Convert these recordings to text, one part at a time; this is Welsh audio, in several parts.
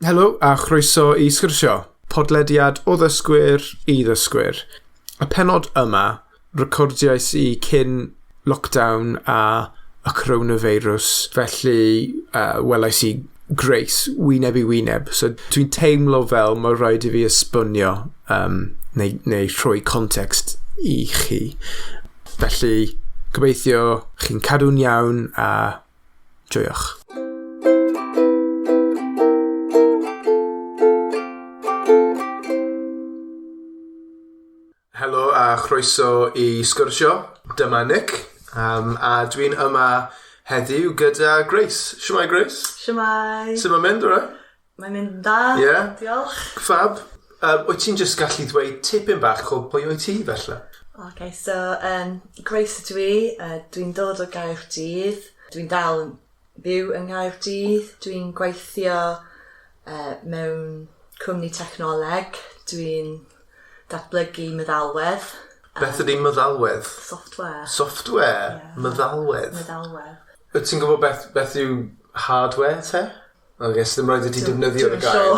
Helo a chroeso I Sgwrsio, podlediad o ddysgwyr I ddysgwyr. Y pennod yma, recordiais I cyn lockdown a y coronafeirws, felly welais I Grace, wyneb I wyneb. So dwi'n teimlo fel mae rhaid I fi esbonio neu rhoi context I chi. Felly, gobeithio chi'n cadw'n iawn a joiwch. Helo a chroeso I Sgwrsio, dyma Nick, a dwi'n yma heddiw gyda Grace. Shwmai Grace? Shwmai. Sut mae'n mynd, alright? Mae'n mynd da, diolch. Fab. Wyt ti'n just gallu dweud tipyn bach o pwy wyt ti felly? Okay, so Grace ydw I, dwi'n dod o Gaerdydd, dwi'n dal yn byw yn Gaerdydd, dwi'n gweithio mewn cwmni technoleg, dwi'n datblygu meddalwedd. Beth ydy meddalwedd? Software. Software? Yeah. Meddalwedd? Meddalwedd. Wyt ti'n gwybod beth yw hardware te? I guess ddim rhaid I ti defnyddio y gair.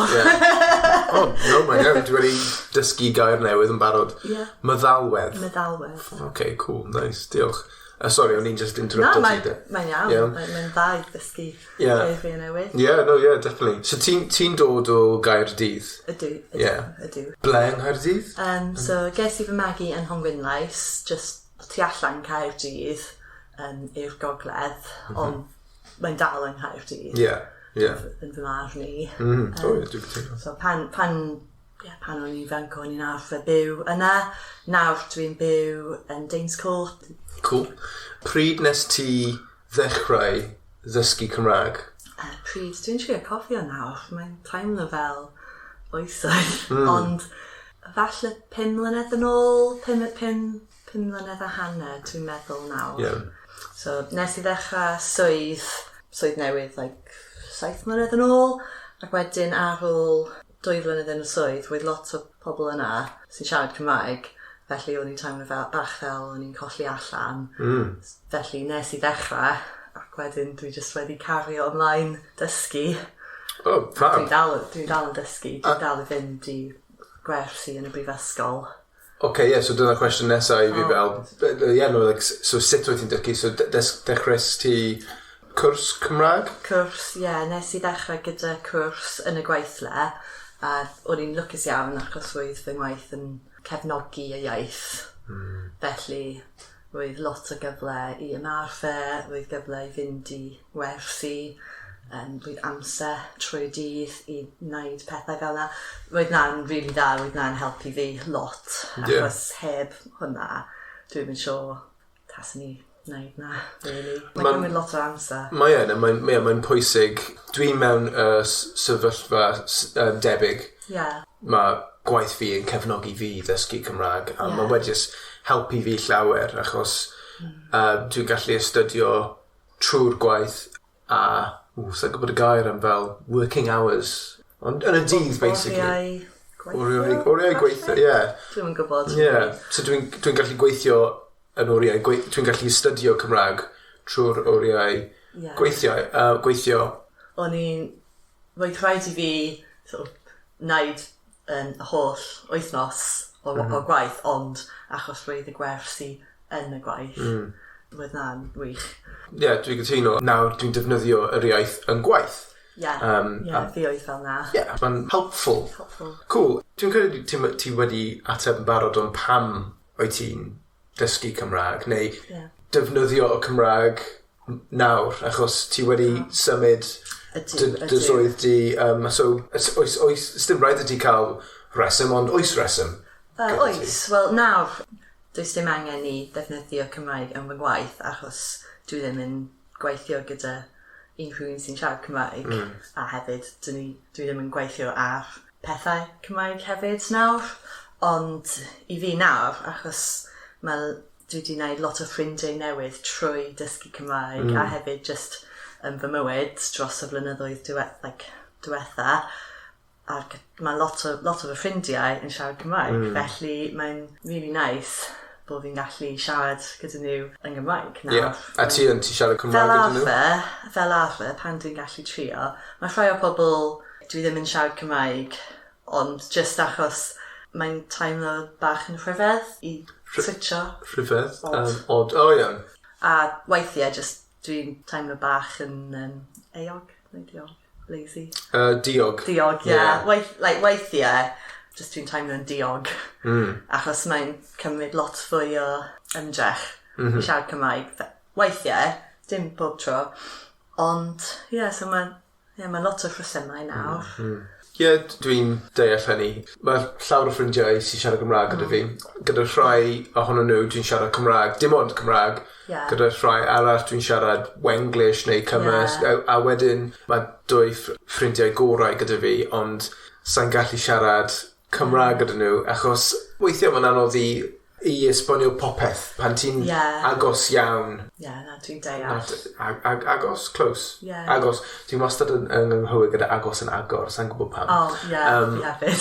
Oh, no, mae'n iawn. Dwi wedi dysgu gair newydd yn barod. Yeah. Meddalwedd. Meddalwedd. Okay, cool, nice, diolch. Sorry, o'n i'n just interrupted. No, mae'n iawn. Mae'n dda I ddysgu geirfi newydd. Yeah, definitely. So ti'n dod o Gaerdydd? Ydw. Ble yn Gaerdydd? So, ges I fy magu yn Nhonglynlais, just tu allan Caerdydd i'r gogledd, ond mae'n dal yn Caerdydd. Yn fy marn I. Dwi'n cytuno. So, pan o'n i'n ifanc o'n i'n arfer byw yna, nawr dwi'n byw yn Danes Court. Cool. Pryd nes ti ddechrau ddysgu Cymraeg? Pryd, dwi'n trio cofio nawr, mae'n teimlo fel oesoedd, ond falle 5 mlynedd yn ôl, 5 mlynedd a hanner dwi'n meddwl nawr. So nes I ddechrau swydd newydd, 7 mlynedd yn ôl, ac wedyn ar ôl 2 flynedd yn y swydd, roedd lot o pobl yna sy'n siarad Cymraeg, felly o'n i'n teimlo bach fel o'n i'n colli allan. Felly nes I ddechrau, ac wedyn dwi jyst wedi cario ymlaen dysgu. Oh, fab. Dwi'n dal yn dysgu, dwi'n dal I fynd I Gwersi yn y brifysgol. Okay, so dyna'r cwestiwn nesaf I fi fel. So sut wyt ti'n dysgu? So dechreuais ti cwrs Cymraeg? Cwrs, nes I ddechrau gyda cwrs yn y gweithle, a o'n i'n lwcus iawn achos roedd fy ngwaith yn cefnogi y iaith. Felly, roedd lot o gyfle I ymarfer, roedd gyfle I fynd I wersi, roedd amser trwy dydd I wneud pethau fel yna. Roedd na'n rili dda, roedd na'n helpu fi lot, achos heb hwnna, dwi'n yn siŵr taswn I wneud na, really. Mae'n cymryd lot o amser. Mae'n pwysig. Dwi'n mewn sefyllfa debyg. Mae gwaith fi yn cefnogi fi ddysgu Cymraeg, a mae wedi helpu fi llawer, achos dwi'n gallu astudio trwy'r gwaith, a sa'n gwybod y gair am fel working hours, ond yn y dydd, basically. Oriau gweithio, Dwi'n yn gwybod. So dwi'n gallu gweithio yn oriau, dwi'n gallu astudio Cymraeg trwy'r oriau gweithio. O'n i'n roedd rhaid I fi wneud y holl wythnos o gwaith, ond achos roedd y gwersi yn y gwaith, roedd na'n wych. Dwi'n gytuno. Nawr dwi'n defnyddio yr iaith yn gwaith. Fi oedd fel na. Mae'n helpful. Cool. Dwi'n credu ti wedi ateb yn barod o'n pam o'i ti'n dysgu Cymraeg, neu defnyddio o Cymraeg nawr, achos ti wedi symud dy swydd di. So, oes dim rhaid I ti cael reswm, ond oes reswm? Oes. Wel, nawr, does dim angen I defnyddio Cymraeg yn fy gwaith, achos dwi ddim yn gweithio gyda unrhyw un sy'n siarad Cymraeg, a hefyd dwi ddim yn gweithio ar pethau Cymraeg hefyd nawr, ond I fi nawr, achos dwi wedi gwneud lot o ffrindiau newydd trwy dysgu Cymraeg, a hefyd just yn fy mywyd dros y flynyddoedd diwetha, ac mae lot o fy ffrindiau yn siarad Cymraeg, felly mae'n really nice bod fi'n gallu siarad gyda nhw yn Gymraeg nawr. A ti siarad Cymraeg gyda nhw? Fel arfer, pan dwi'n gallu trio, mae rhai o pobl dwi ddim yn siarad Cymraeg, ond just achos mae'n teimlo bach yn rhyfedd i switcho. Rhyfedd? Odd. O, iawn. A weithiau just dwi'n teimlo bach yn eog, neu diog, lazy. Diog. Diog, yeah. Weithiau, just dwi'n teimlo'n diog. Achos mae'n cymryd lot fwy o ymdrech i siarad Cymraeg. Weithiau, dim bob tro, ond, so mae lot o rhesymau nawr. Dwi'n deall hynny. Mae llawer o ffrindiau sy'n siarad Cymraeg gyda fi. Gyda rhai ohonyn nhw dwi'n siarad Cymraeg, dim ond Cymraeg. Gyda rhai arall dwi'n siarad Wenglish neu Cymys. A wedyn mae 2 ffrindiau gorau gyda fi, ond sa'n gallu siarad Cymraeg gyda nhw, achos weithiau mae'n anodd i esbonio popeth pan ti'n agos iawn. Dwi'n deall. Agos, close. Agos. Dwi'n wastad yn anghywir gyda agos yn agor, sa'n gwybod pam. Hefyd.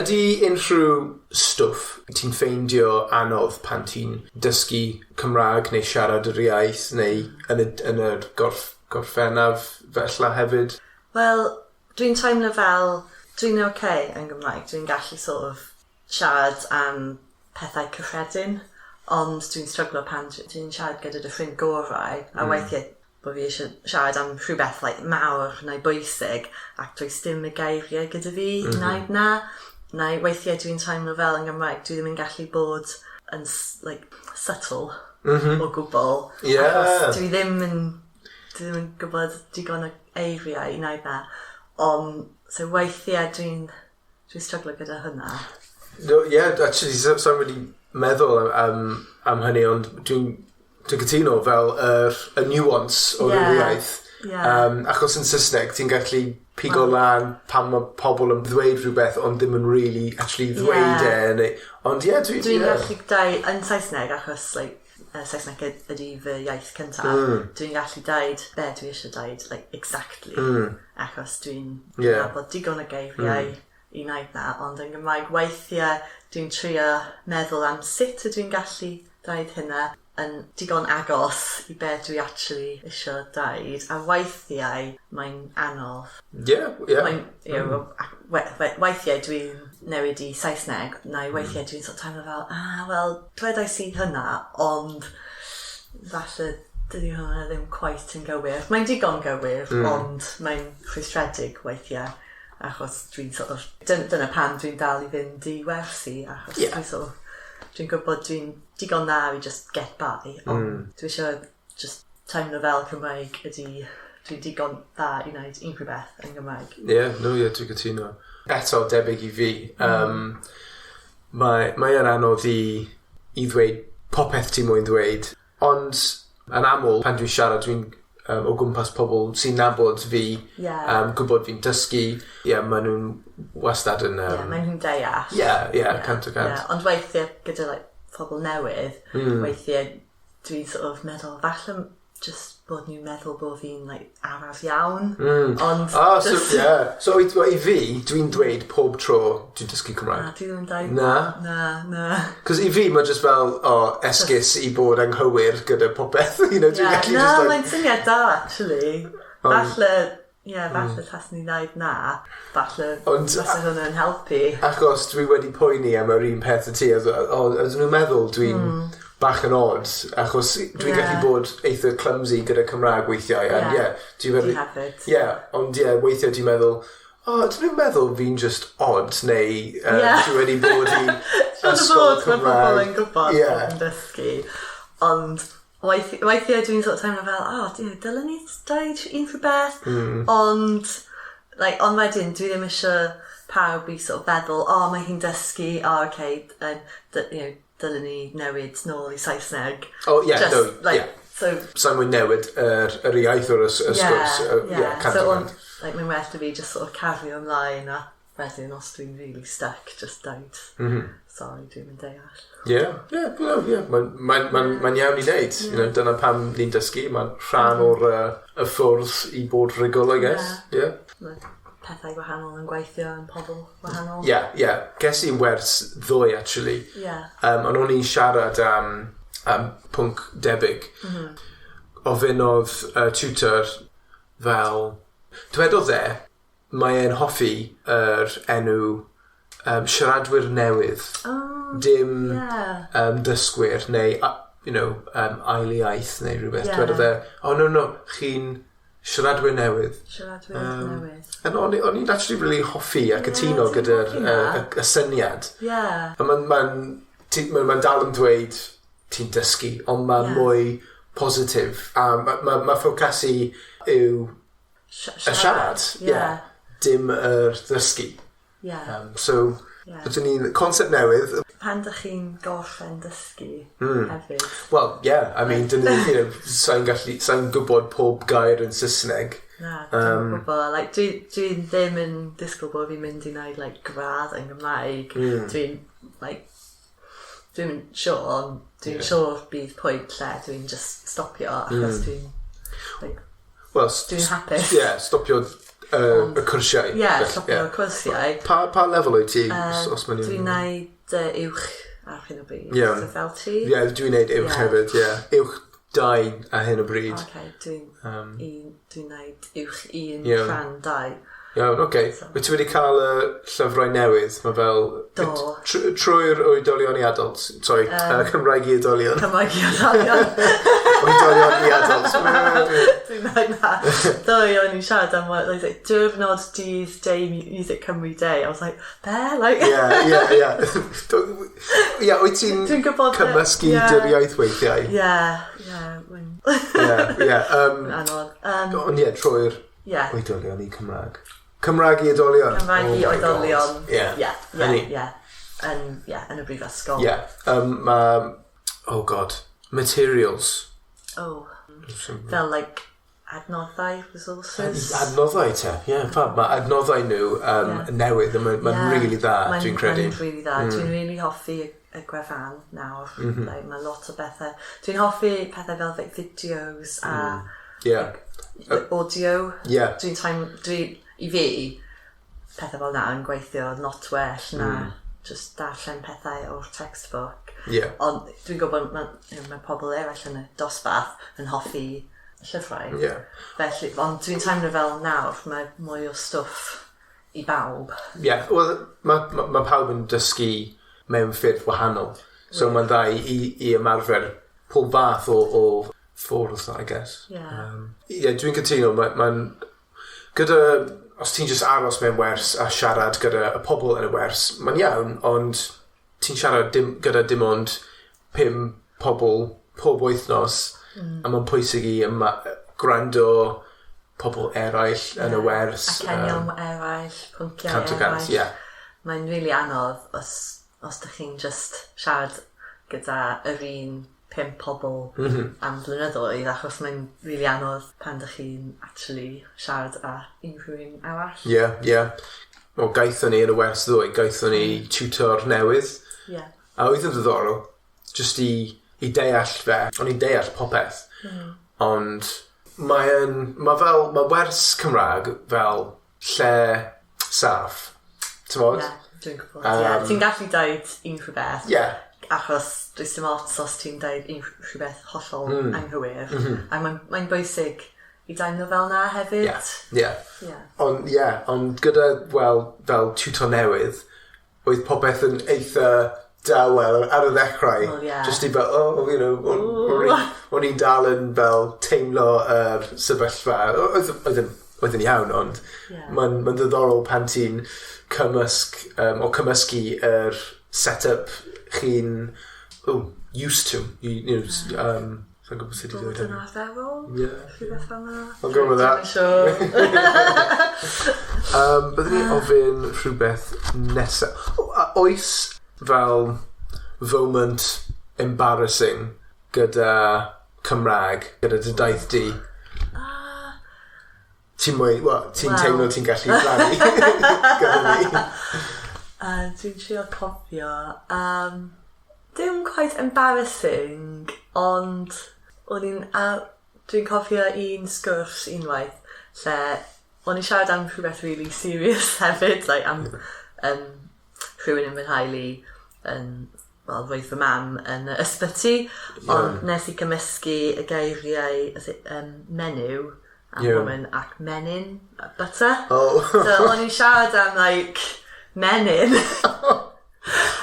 Ydy unrhyw stwff ti'n ffeindio anodd pan ti'n dysgu Cymraeg neu siarad yr iaith neu yn y gorffennaf felly hefyd? Wel, dwi'n teimlo fel dwi'n yn Gymraeg. Dwi'n gallu sort of siarad am pethau cyffredin, ond dwi'n stryglo pan dwi'n siarad gyda dy ffrind gorau, a weithiau bod fi eisiau siarad am rhywbeth mawr neu bwysig, ac does dim y geiriau gyda fi i wneud na. Neu weithiau dwi'n teimlo fel yn Gymraeg, dwi ddim yn gallu bod yn subtle o gwbl. Achos dwi ddim yn gwybod digon o eiriau i wneud na. Ond, so weithiau dwi'n stryglo gyda hynna. Actually, sa'n wedi meddwl am hynny, ond dwi'n cytuno fel y nuance o'r iaith. Achos yn Saesneg, ti'n gallu pigo lan pan mae pobl yn ddweud rhywbeth, ond ddim yn really actually ddweud e. Ond dwi'n gallu dweud yn Saesneg, achos Saesneg ydy fy iaith cyntaf. Dwi'n gallu dweud be dwi eisiau dweud, exactly. Achos dwi'n bod digon o geiriau i wneud na, ond yn Gymraeg weithiau dwi'n trio meddwl am sut ydw i'n gallu dweud hynna yn digon agos i be dwi actually eisiau dweud, a weithiau mae'n anodd. Weithiau dwi'n newid i Saesneg, neu weithiau dwi'n sort of teimlo fel, dwedais i hynna, ond falle dydy hwnna ddim quite yn gywir. Mae'n digon gywir, ond mae'n rhwystredig weithiau. Achos dyna pan dwi'n dal i fynd i Gwersi, achos dwi'n gwybod dwi'n digon dda i just get by, ond dwi eisiau just teimlo fel Cymraeg dwi'n digon dda i wneud unrhyw beth yn Gymraeg. Dwi'n cytuno. Eto, debyg i fi, mae'n anodd i ddweud popeth ti moyn ddweud, ond yn aml pan dwi'n siarad dwi'n o gwmpas pobl sy'n nabod fi, gwybod fi'n dysgu, maen nhw'n wastad yn... maen nhw'n deall. Cant o cant. Ond weithiau gyda pobl newydd, weithiau dwi'n sort of meddwl, falle just bod nhw'n meddwl bod fi'n araf iawn. So i fi, dwi'n dweud pob tro dwi'n dysgu Cymraeg. Dwi ddim yn dweud. Na. Cos i fi, mae just fel esgus i bod anghywir gyda popeth. Mae'n syniad da, actually. Falle tas ni'n dweud na. Falle hwnna'n helpu. Achos dwi wedi poeni am yr un peth y ti. Ydyn nhw'n meddwl dwi'n bach yn odd, achos dwi'n gallu bod eitha clumsy gyda Cymraeg weithiau. Dwi hefyd. Ond weithiau dwi'n meddwl, dyn nhw'n meddwl fi'n just odd, neu dwi wedi bod i ysgol Cymraeg. Mae pobl yn gwybod yn dysgu. Ond weithiau dwi'n sort of teimlo fel, dylen ni dweud unrhyw beth. Ond wedyn, dwi ddim eisiau pawb i sort of feddwl, mae hi'n dysgu, dylen ni newid nôl i Saesneg. Sa'n mwyn newid yr iaith o'r sgwrs. Mae'n well da fi just sort of cario ymlaen, a wedyn os dwi'n really stuck, just dweud, sorry, dwi'n mynd deall. Mae'n iawn i wneud. Dyna pam ni'n dysgu. Mae'n rhan o'r y ffwrdd i bod rigol, I guess. Pethau gwahanol yn gweithio yn pobl gwahanol. Ges i'n wers ddwy, actually. Ond o'n i'n siarad am pwnc debyg. Ofynodd tutor fel... Dwedodd mae'n hoffi yr enw siaradwyr newydd. Dim dysgwyr neu, ail iaith neu rhywbeth. Dwedodd e, no, chi'n siaradwyr newydd. Siaradwyr newydd. And o'n i'n actually really hoffi a cytuno gyda'r y syniad. A mae'n dal yn dweud ti'n dysgu, ond mae'n mwy positif. A mae ffocasu yw y siarad. Dim yr ddysgu. So, ydyn ni'n concept newydd. Pan dych chi'n gorffen dysgu hefyd? Well, I mean, sa'n gwybod pob gair yn Saesneg. Na, dwi'n gwybod. Like, dwi ddim yn disgwyl bod fi'n mynd i wneud gradd yn Gymraeg. Dwi'n siŵr, ond dwi'n siŵr bydd pwynt lle dwi'n just stopio achos dwi'n hapus. Stopio y cwrsiau. Stopio y cwrsiau. Pa lefel wyt ti? Dwi'n gwneud uwch ar hyn o bryd. Fel ti? Dwi'n gwneud uwch hefyd, Uwch 2 ar hyn o bryd. Dwi'n gwneud uwch 1 rhan 2. Iawn, Wyt ti wedi cael y llyfrau newydd? Mae fel... Do. Trwy'r oedolion i adults. Sorry, Cymraeg i oedolion. Cymraeg i oedolion. Oedolion i adults. Dwi'n meddwl na. Do, o'n i'n siarad am diwrnod dydd Day Music Cymru Day. I was like, wyt ti'n cymysgu dyddiaeth weithiau? Anodd. Ond trwy'r oedolion i Cymraeg. Cymraeg i oedolion. Cymraeg i oedolion. Yn y brifysgol. Materials. Fel adnoddau, resources. Adnoddau te, mae adnoddau nhw newydd, mae'n really dda, dwi'n credu. Mae'n really dda, dwi'n really hoffi y gwefan nawr. Mae lot o bethau. Dwi'n hoffi pethau fel fideos a audio. I fi, pethau fel na yn gweithio lot well na just darllen pethau o'r textbook. Ond dwi'n gwybod mae pobl eraill yn y dosbarth yn hoffi llyfrau. Felly, ond dwi'n teimlo fel nawr, mae mwy o stwff i bawb. Mae pawb yn dysgu mewn ffyrdd wahanol. So mae'n dda i ymarfer pob fath o ffwrdd, I guess. Dwi'n cytuno, mae'n gyda, os ti'n just aros mewn wers a siarad gyda y pobl yn y wers, mae'n iawn, ond ti'n siarad gyda dim ond 5 pobl pob wythnos, a mae'n pwysig i gwrando pobl eraill yn y wers. Acenion eraill, pwnciau eraill. Mae'n really anodd os ydych chi'n just siarad gyda yr un 5 pobl am blynyddoedd, achos mae'n really anodd pan ydych chi'n actually siarad â unrhyw un arall. Gaethon ni yn y wers ddwy, gaethon ni tutor newydd. A oedd yn ddiddorol, just i deall fe, o'n i'n deall popeth. Ond mae wers Cymraeg fel lle saff. Ti'n gwybod? Ti'n gallu dweud unrhyw beth. Achos does dim ots os ti'n dweud unrhyw beth hollol anghywir. A mae'n bwysig i daimlo fel na hefyd. Ond gyda, fel tutor newydd, oedd popeth yn eitha dawel ar y ddechrau. Just i fel, o'n i'n dal yn fel teimlo yr sefyllfa. Oedd yn iawn, ond mae'n ddiddorol pan ti'n cymysgu yr set-up chi'n used to. Sa'n gwybod sut i ddweud hynny. Bod yn arferol? Rhywbeth fel na? I'll go with that. Byddwn ni ofyn rhywbeth nesaf. Oes fel foment embarrassing gyda Cymraeg, gyda dy daith di? Ti'n teimlo ti'n gallu rhannu gyda ni? Dwi'n trio cofio. Dim quite embarrassing, ond dwi'n cofio un sgwrs unwaith lle o'n i siarad am rhywbeth really serious hefyd, am rhywun yn fy nhaelu roedd fy mam yn y ysbyty, ond nes i gymysgu y geiriau menyw am woman ac menyn, butter. Oh. So o'n i'n siarad am, like, menyn.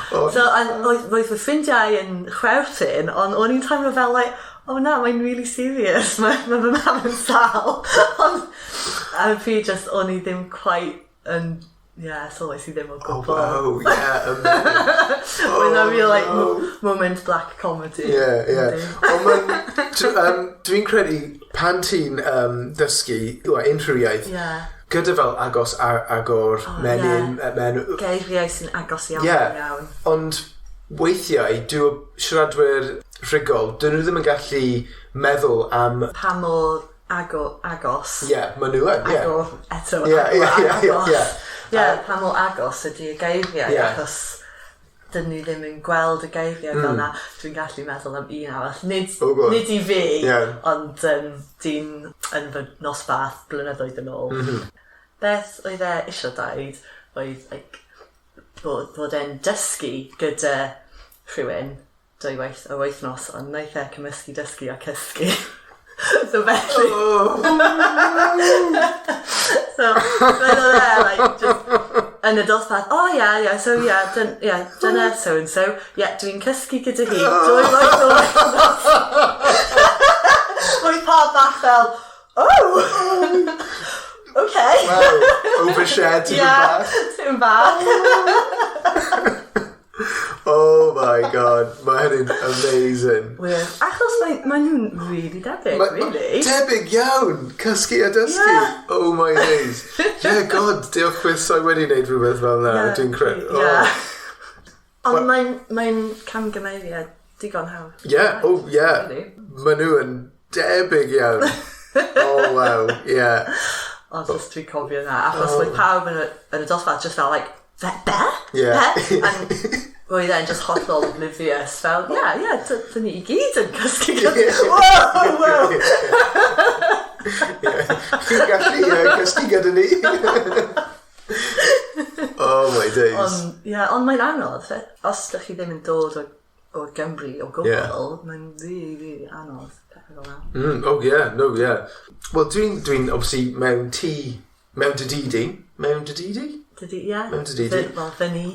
So, roedd fy ffrindiau yn chwerthin, ond o'n i'n teimlo fel, like, oh na, mae'n really serious. Mae fy mam yn sal. Ond, am y pryd, just, o'n i ddim quite yn... Yeah, sylwais i ddim o gwbl. Oh, wow, yeah, amazing. When I real, like, moment black comedy. Yeah. Ond dwi'n credu, pan ti'n dysgu, unrhyw iaith, gyda fel agos agor menyn... Geiriau sy'n agos iawn. Ond weithiau, dwi'n siaradwyr rhugol, dyn nhw ddim yn gallu meddwl am... Pa mor agos. Ma nhw yn, Agor eto. Pa mor agos ydy y geiriau, achos dyn nhw ddim yn gweld y geiriau fel na. Dwi'n gallu meddwl am un arall. Nid i fi, ond dyn yn fy nosbath blynyddoedd yn ôl. Beth oedd e eisiau dweud oedd bod e'n dysgu gyda rhywun o wythnos, ond wnaeth e cymysgu dysgu a cysgu. So felly... So, fel oedd e, like, just yn y dosbarth, dyna so-and-so, dwi'n cysgu gyda hi, Roedd pa bach fel, okay. Wow, overshared Tim bach. Oh my god, mae hynny'n amazing. Achos mae nhw'n really debyg, really. Debyg iawn, cysgu a dysgu. Oh my days. God, diolch beth sa'i wedi wneud rhywbeth fel na, dwi'n credu. Ond mae'n camgymeriad digon hawdd. Mae nhw yn debyg iawn. Oh wow, Ond just dwi'n cofio na, achos mae pawb yn y dosbarth just fel, like, be? And roedd e'n just hollol oblivious, fel, dyn ni I gyd yn cysgu gyda. Wow! Chi'n gallu cysgu gyda ni. Oh my days. Ond mae'n anodd. Os ydych chi ddim yn dod o Gymru o gwbl, mae'n really, really anodd. Wel, dwi'n obviously mewn dy didi. Mewn dy didi? Mewn dy didi. Wel, fy ni.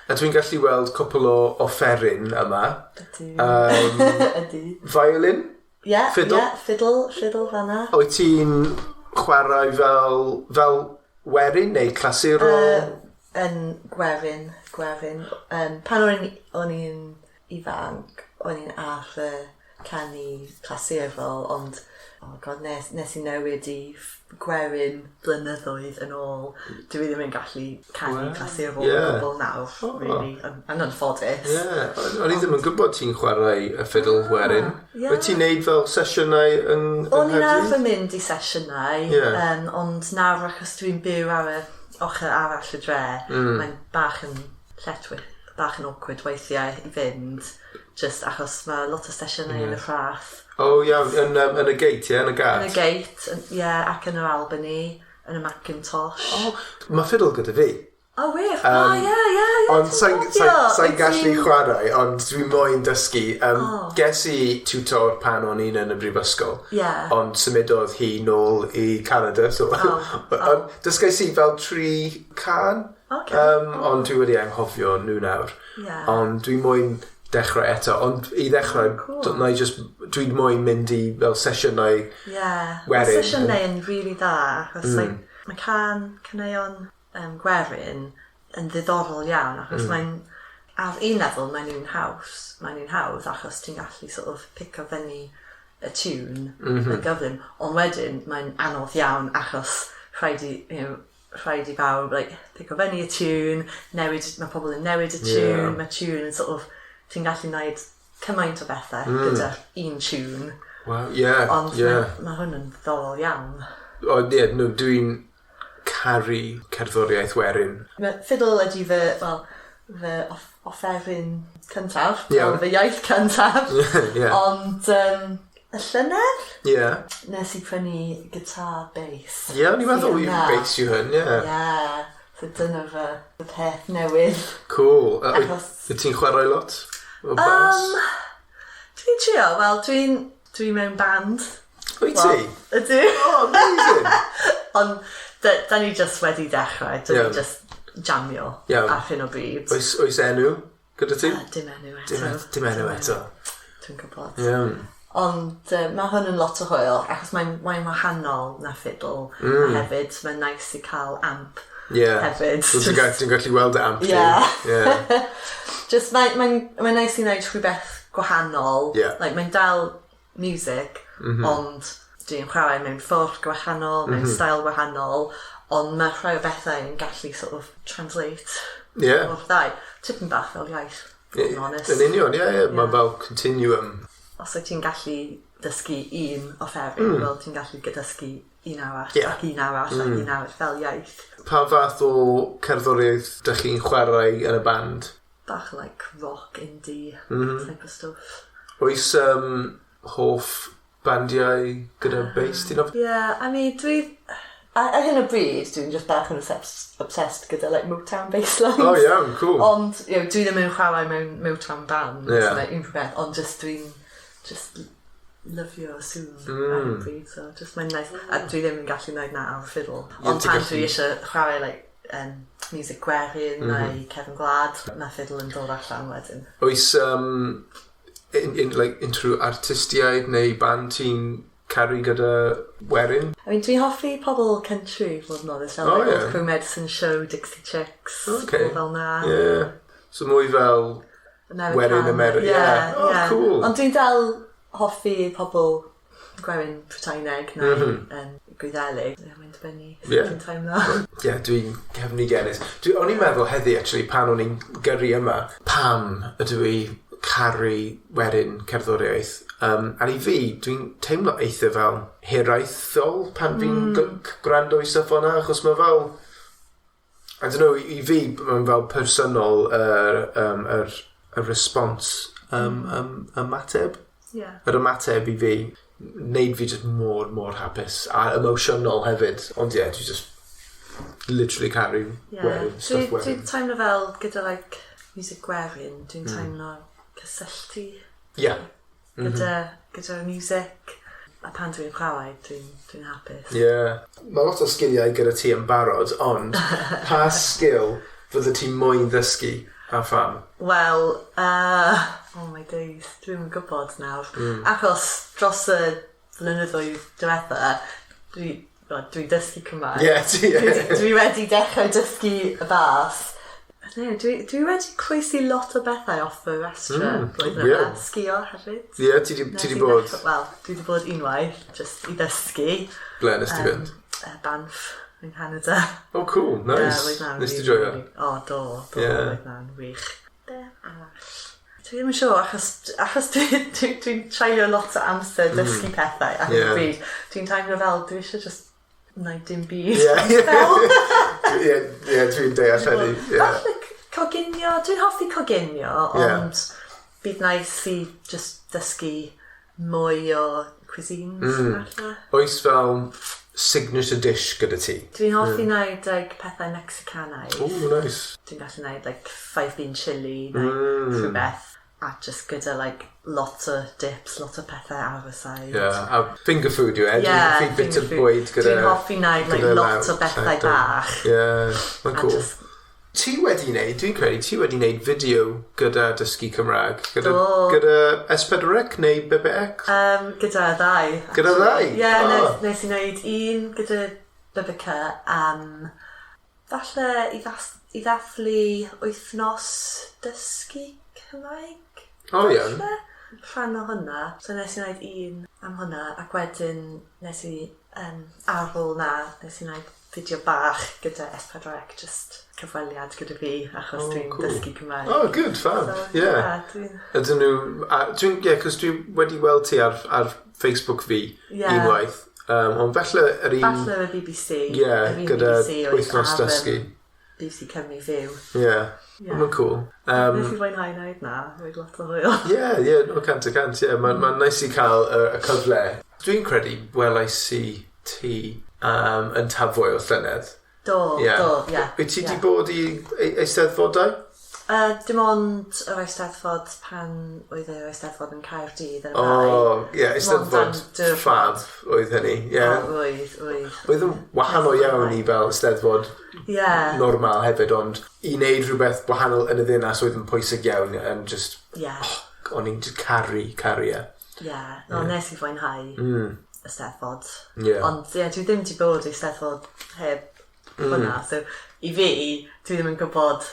A dwi'n gallu weld cwpl o offeryn yma. Ydy. Violin? Fiddle? Fiddle fanna. Wyt ti'n chwarae fel werin neu clasurol? Yn gwerin. Pan o'n i'n ifanc, o'n i'n arfer canu clasurol, ond nes I newid I gwerin blynyddoedd yn ôl. Dwi ddim yn gallu canu clasurol gwbl nawr, really, yn anffodus. O'n I ddim yn gwybod ti'n chwarae y fiddle werin. Wyt ti'n neud fel sesiynau yn O'n i'n arfer mynd I sesiynau, ond nawr achos dwi'n byw ar y ochr arall y dre, mae'n bach yn lletwyr, bach yn awkward weithiau I fynd, just achos mae lot o sesiynau yn y rhaff. Yn y gate, yn y gart? Yn y gate, ac yn yr Albany, yn y Macintosh. Mae fiddle gyda fi. Wir? Ond sa'n gallu chwarae, ond dwi'n moyn dysgu. Ges I tutor pan o'n i'n yn y brifysgol. Ond symudodd hi nôl I Canada. Dysgais I fel 3 can. Ond dwi wedi anghofio nhw nawr. Ond dwi'n moyn dechrau eto, ond I ddechrau, dwi'n moyn mynd I fel sesiynau werin. Sesiynau yn really da, achos mae caneuon gwerin yn ddiddorol iawn, achos mae'n, ar un lefel, mae'n un haws, achos ti'n gallu sort of pico fyny y tune, y gyflym, ond wedyn mae'n anodd iawn, achos rhaid I bawb, pico fyny y tune, mae pobl yn newid y tune, mae tune yn sort of, ti'n gallu gwneud cymaint o bethau gyda un tune. Ond mae hwn yn ddorol iawn. Dwi'n caru cerddoriaeth werin. Fiddle ydy fy offeryn cyntaf, fy iaith cyntaf. Ond y llynedd, nes I prynu gitar bass. Ni'n meddwl yw bass yw hyn, So dyna fy peth newydd. Cool. Wyt ti'n chwarae lot? O bass? Dwi'n trio, dwi'n mewn band. Wyt ti? Ydw. Oh, amazing! Ond, da ni just wedi dechrau. Da ni just jamio ar hyn o bryd. Oes enw gyda ti? Dim enw eto. Dim enw eto. Dwi'n gwybod. Ond mae hwn yn lot o hwyl, achos mae'n wahanol na fiddle. A hefyd, mae'n nice i cael amp hefyd. Ti'n gallu weld y amp. Just mae'n nice i wneud rhywbeth gwahanol. Like, mae'n dal music, ond dwi'n chwarae mewn ffordd gwahanol, mewn style gwahanol, ond mae rhai o bethau yn gallu sort of translate o'r ddau. Tipyn bach fel iaith, yn honest. Yn union, mae fel continuum. Os wyt ti'n gallu dysgu un offeryn, wel ti'n gallu dysgu un arall, ac un arall, ac un arall fel iaith. Pa fath o cerddoriaeth dych chi'n chwarae yn y band? Bach like rock, indie, type of stuff. Oes hoff bandiau gyda bass, ti'n of? I mean, ar hyn o bryd, dwi'n just bach yn obsessed gyda like Motown basslines. Oh, iawn, cool. Ond, dwi ddim yn chwarae mewn Motown band, like unrhyw beth, ond dwi'n just lyfio sŵn ar hyn o bryd, so just mae'n nice. A dwi ddim yn gallu gwneud na ar fiddle. Ond pan dwi eisiau chwarae like music Gwerin neu Cefn Gwlad, mae fiddle yn dod allan wedyn. Oes unrhyw artistiaid neu band ti'n caru gyda Werin? I mean, dwi'n hoffi pobl country, fod yn honest, fel Crew Medicine Show, Dixie Chicks, fel na. So mwy fel Werin America. Cool. Ond dwi'n dal hoffi pobl Gwerin Prytaineg neu Gwyddelig. Mae'n dibynnu sut yn teimlo. Dwi'n cefnigenus. O'n i'n meddwl heddi, actually, pan o'n i'n gyrru yma, pam ydw i caru Werin cerddoriaeth. A i fi, dwi'n teimlo eitha fel hiraethol pan fi'n gwrando i stuff o'na, achos mae fel, I don't know, i fi, mae'n fel personol y response, ymateb. Yr ymateb i fi, wneud fi just mor hapus, a emotional hefyd, ond dwi'n just literally caru Werin, stuff Werin. Dwi'n teimlo fel gyda like music Gwerin, dwi'n teimlo cysylltu. Gyda music, a pan dwi'n chwarae, dwi'n hapus. Mae lot o sgiliau gyda ti yn barod, ond pa sgil fydde ti moyn ddysgu a pham? Wel, oh my days, dwi'n gwybod nawr. Achos dros y flynyddoedd diwetha, dwi'n dysgu Cymraeg. Dwi wedi dechrau dysgu y bas. Dwi wedi croesi lot o bethau off y restra blwyddyn yma. Sgio hefyd. Ti di bod? Wel, dwi wedi bod unwaith, just i ddysgu. Ble nes ti fynd? Banff yn Canada. Oh, cool, nice. Nes ti joio? Do, oedd na'n wych. Dwi ddim yn siŵr, achos dwi'n treulio lot o amser dysgu pethau ar y bryd. Dwi'n teimlo fel, dwi eisiau just wneud dim byd. Dwi'n deall hynny. Falle coginio, dwi'n hoffi coginio, ond bydd nice i just dysgu mwy o cuisines. Oes fel signature dish gyda ti? Dwi'n hoffi wneud pethau Mexicanaidd. Oh, nice. Dwi'n gallu wneud 5 bean chili neu rhywbeth. A just gyda lot o dips, lot o pethau ar y side. A finger food yw e? Dwi'n bit of bwyd gyda... Dwi'n hoffi wneud lot o bethau bach. Mae'n cool. Ti wedi wneud, dwi'n credu, ti wedi wneud fideo gyda dysgu Cymraeg? Gyda S4C neu BBX? Gyda ddau. Gyda ddau? Nes i wneud un gyda BBC falle i ddathlu wythnos dysgu Cymraeg. Iawn. Rhan o hwnna. So nes i wneud un am hwnna, ac wedyn nes i ar ôl na, nes i wneud fideo bach gyda S4C, just cyfweliad gyda fi, achos dwi'n dysgu Cymraeg. Oh, good, fab. Ydyn nhw, cos dwi wedi weld ti ar Facebook fi unwaith, ond falle yr un... Falle y BBC. Gyda wythnos dysgu. BBC Cymru Fyw. Mae'n cool. Nes i fwynhau wneud na, roedd lot o hwyl. No cant a cant, mae'n neis i cael y cyfle. Dwi'n credu welais i ti yn Tafwy o llynedd. Do. Wyt ti wedi bod i eisteddfodau? Dim ond yr Eisteddfod pan oedd yr Eisteddfod yn Caerdydd yn Eisteddfod ffab oedd hynny. Oedd yn wahanol iawn i fel Eisteddfod normal hefyd, ond i wneud rhywbeth wahanol yn y ddinas oedd yn pwysig iawn yn just... o'n i'n just caru e. Nes i fwynhau Eisteddfod. Ond dwi ddim wedi bod i Eisteddfod heb hwnna, so i fi, dwi ddim yn gwybod,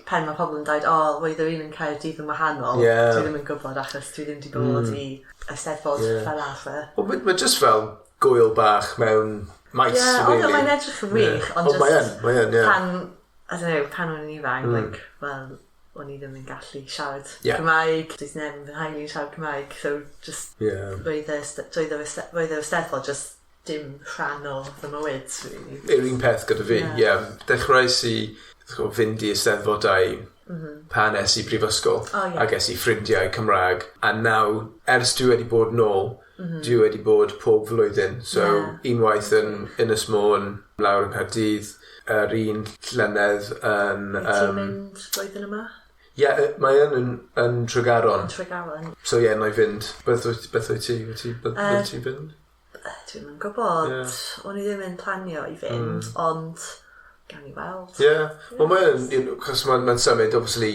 pen mae pobl yn dweud, roedd yr un yn Caerdydd yn wahanol, dwi ddim yn gwybod achos dwi ddim wedi bod i Eisteddfod fel arfer. Mae just fel gwyl bach mewn maes, really. Ond mae'n edrych yn wych, ond pan o'n i'n ifanc, o'n i ddim yn gallu siarad Cymraeg, dwi'n neb yn fy nhaelu yn siarad Cymraeg, so just roedd yr Eisteddfod just dim rhan o fy mywyd, really. Yr un peth gyda fi, dechreuais i fynd i Eisteddfodau pan es i brifysgol, ac es i ffrindiau Cymraeg, a nawr, ers dwi wedi bod nôl, dwi wedi bod pob flwyddyn, so unwaith yn Ynys Môn, lawr yn Nghaerdydd, yr un llynedd yn... Ti'n mynd flwyddyn yma? Mae yn Tregaron. So na i fynd. Beth wyt ti? Beth ti'n fynd? Dwi'n yn gwybod, o'n i ddim yn planio i fynd, ond gan i weld. Wel chos mae'n symud, obviously,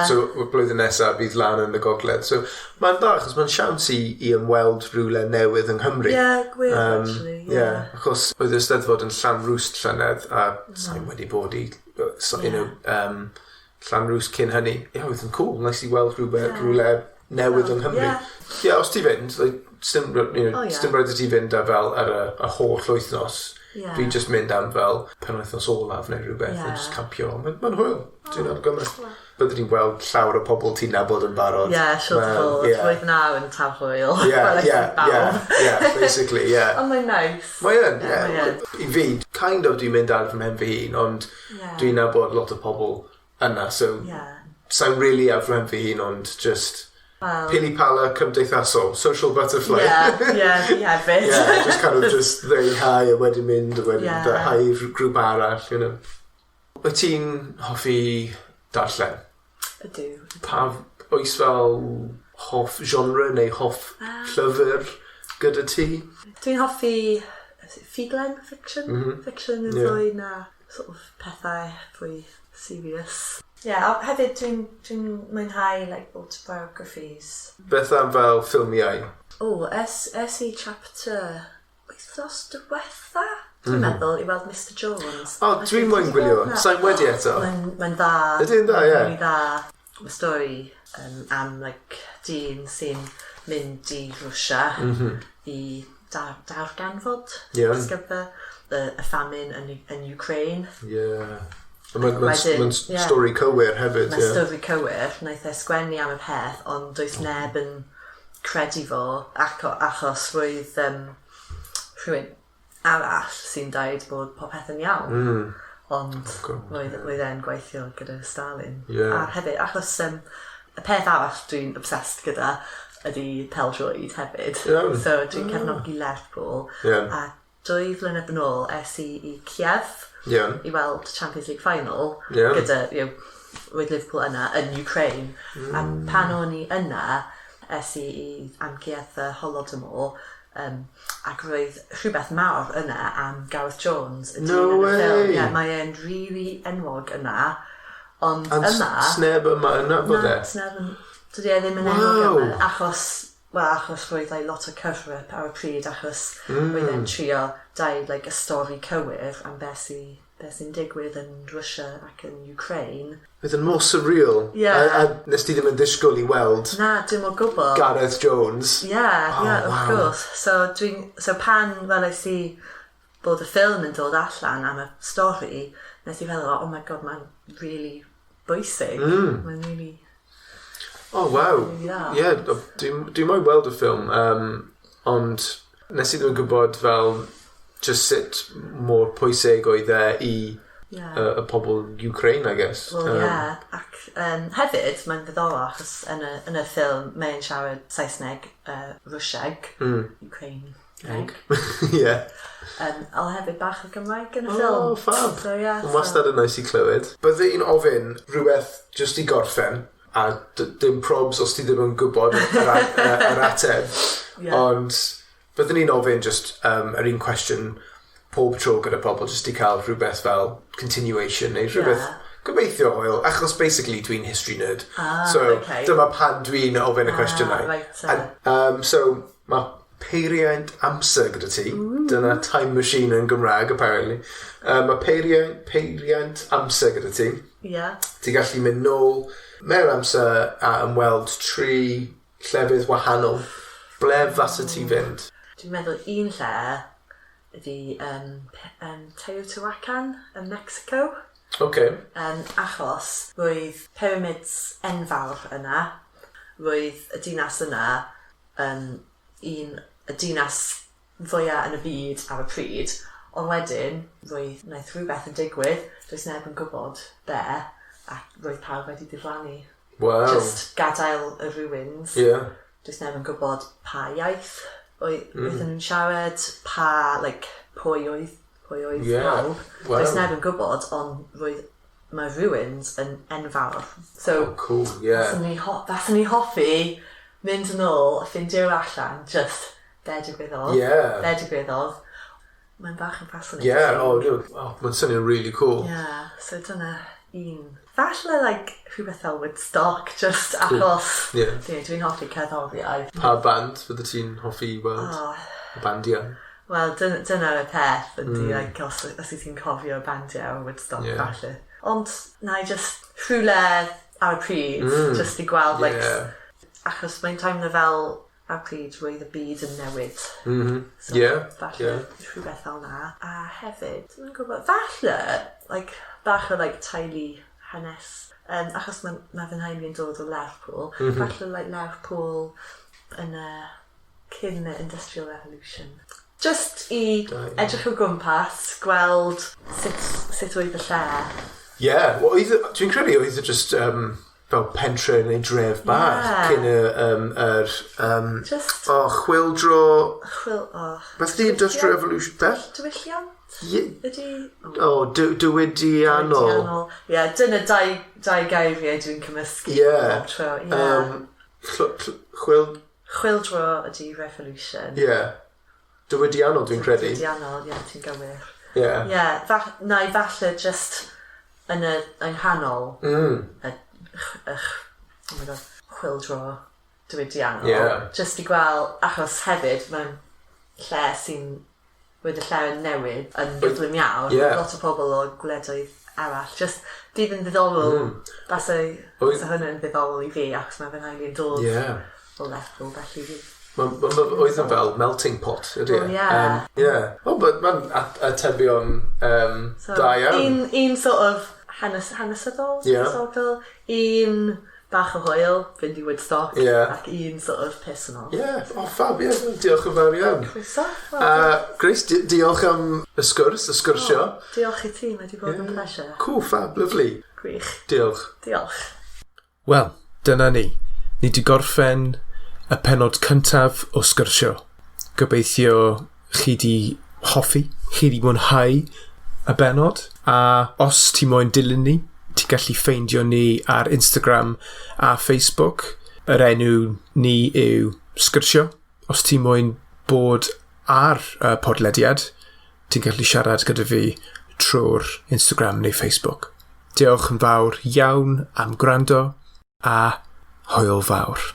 so blwyddyn nesaf bydd lan yn y gogledd, so mae'n da, achos mae'n siawns i ymweld rhywle newydd yng Nghymru. Gwir, actually, achos oedd y Steddfod yn Llanrwst llynedd, a sa'n wedi bod i, Llanrwst cyn hynny. Oedd yn cool, nes i weld rhywle newydd yng Nghymru. Os ti fynd, stim rhaid i ti fynd ar y holl wythnos. Fi'n just mynd am fel penwythnos olaf neu rhywbeth a just campio. Mae'n hwyl. Dwi'n argymell. Byddwn ni'n gweld llawer o pobl ti'n nabod yn barod. Siwr fod. Roedd naw yn taw hwyl. Basically, Ond mae'n nice. Mae'n, I fi, dwi'n mynd ar fy mhen fy hun, ond dwi'n nabod lot o pobl yna, so sa'n really ar fy mhen fy hun, ond just... Pili pala cymdeithasol, social butterfly. Fi hefyd. Just dweud hi a wedyn mynd, a wedyn hi grŵp arall, you know. Wyt ti'n hoffi darllen? Ydw. Oes fel hoff genre neu hoff llyfr gyda ti? Dwi'n hoffi ffuglen, fiction. Fiction yn fwy na sort of pethau fwy serious. Hefyd dwi'n mwynhau autobiographies. Beth am fel ffilmiau? Es i chapter wythnos diwetha, dwi'n meddwl, i weld Mr Jones. Dwi'n mwyn gwylio, sa'n wedi eto. Mae'n dda. Ydy'n dda, Mae'n dda. Mae stori am dyn sy'n mynd i Rwsia i darganfod y famine yn Ukraine. Mae'n stori cywir hefyd. Mae'n stori cywir, wnaeth e sgwennu am y peth, ond does neb yn credu fo achos roedd rhywun arall sy'n dweud bod popeth yn iawn. Ond roedd e'n gweithio gyda Stalin. A hefyd, achos y peth arall dwi'n obsessed gyda ydy pêl-droed hefyd. So dwi'n cefnogi Lerpwl. A 2 flynedd yn ôl es i Kiev i weld Champions League final gyda roedd Liverpool yna yn Ukraine. A pan o'n i yna es i amgueddfa Holodomor ac roedd rhywbeth mawr yna am Gareth Jones y dyn yn y ffilm. Mae e'n really enwog yna, ond yma... Sneb yma yna bod e? Dydy e ddim yn enwog yma achos roedd lot o cyfrif ar y pryd achos roedd e'n trio dweud y stori cywir am beth sy'n digwydd yn Rwsia ac yn Ukraine. Oedd yn mor surreal. A nes ti ddim yn disgwyl i weld... Na, dwi'n mor gwybod. Gareth Jones. Of course. So pan welais i bod y ffilm yn dod allan am y stori, nes i feddwl, oh my god, mae'n really bwysig. Mae'n really... Oh, wow. Dwi'n moyn weld y ffilm, ond nes i ddim yn gwybod fel just sut mor pwysig oedd e i y pobl Ukraine, I guess. Ac hefyd, mae'n ddiddorol achos yn y ffilm mae'n siarad Saesneg, Rwsieg, Ukraine. egg. Ie. I'll hefyd bach o Gymraeg yn y ffilm. O, fab. So, yeah. Yn wastad yn nice I clywed. Bydde i'n ofyn rhywbeth just I gorffen, a dim probs os ti ddim yn gwybod yr ateb. Ond bydden ni'n ofyn just yr un cwestiwn pob tro gyda pobl, just I cael rhywbeth fel continuation neu rhywbeth gobeithio hwyl, achos basically dwi'n history nerd. Dyma pan dwi'n ofyn y cwestiynau. Right. So mae peiriant amser gyda ti. Dyna time machine yn Gymraeg, apparently. Mae peiriant amser gyda ti. Ti gallu mynd nôl mewn amser a ymweld 3 llefydd wahanol. Ble fasa ti fynd? Dwi'n meddwl un lle ydy Teotihuacan yn Mexico. Achos roedd pyramids enfawr yna. Roedd y dinas yna y dinas fwyaf yn y byd ar y pryd, ond wedyn wnaeth rhywbeth yn digwydd, does neb yn gwybod be, a roedd pawb wedi diflannu. Just gadael y ruins. Does neb yn gwybod pa iaith oedden nhw'n siarad, pwy oedd pawb. Does neb yn gwybod, ond roedd mae ruins yn enfawr. So, faswn ni hoffi mynd yn ôl a ffindio allan, just be digwyddodd. Mae'n bach yn fascinating. Mae'n swnio'n really cool. So dyna un. Falle rhywbeth fel Woodstock, just achos dwi'n hoffi cerddoriaeth. Pa band fydde ti'n hoffi weld? Bandiau? Wel, dyna'r peth ydy, os ti'n cofio bandiau o Woodstock, falle. Ond na i just rhywle ar y pryd, just I gweld, achos mae'n teimlo fel ar y pryd roedd y byd yn newid. Falle rhywbeth fel na. A hefyd, dwi'n gwybod, falle, bach o teulu hanes. Achos mae fy nhaelu yn dod o Lerpwl. Falle Lerpwl yn cyn y Industrial Revolution. Just I edrych o gwmpas, gweld sut oedd y lle. Dwi'n credu oedd y just fel pentre neu dref bach cyn chwildro... Beth di Industrial Revolution? Beth? Diwylliant? Diwydiannol. Dyna dau geiriau dwi'n cymysgu. Chwildro ydi revolution. Diwydiannol dwi'n credu. Diwydiannol, ti'n gywir. Na i falle just yn nghanol chwildro diwydiannol. Just I gweld, achos hefyd mae'n lle sy'n wedi lle yn newid yn gyflym iawn. Lot o pobl o gwledoedd arall. Just bydd yn ddiddorol. Basa hwnna'n ddiddorol I fi, achos mae fy nhaelu yn dod o Lerpwl, felly fi. Oedd yn fel melting pot, ydy? Mae'n atebion da iawn. Un sort of hanesyddol, un bach o hwyl, fynd I Woodstock, ac un sort of personal. Fab, diolch yn fawr iawn. Grace, diolch am y sgwrsio. Diolch I ti, mae wedi bod yn pleasure. Cool, fab, lovely. Gwych. Diolch. Wel, dyna ni. Ni wedi gorffen y pennod cyntaf o sgwrsio. Gobeithio chi di hoffi, chi di mwynhau y bennod, a os ti moyn dilyn ni, ti gallu ffeindio ni ar Instagram a Facebook. Yr enw ni yw Sgwrsio. Os ti moyn bod ar y podlediad, ti'n gallu siarad gyda fi trwy'r Instagram neu Facebook. Diolch yn fawr iawn am gwrando a hwyl fawr.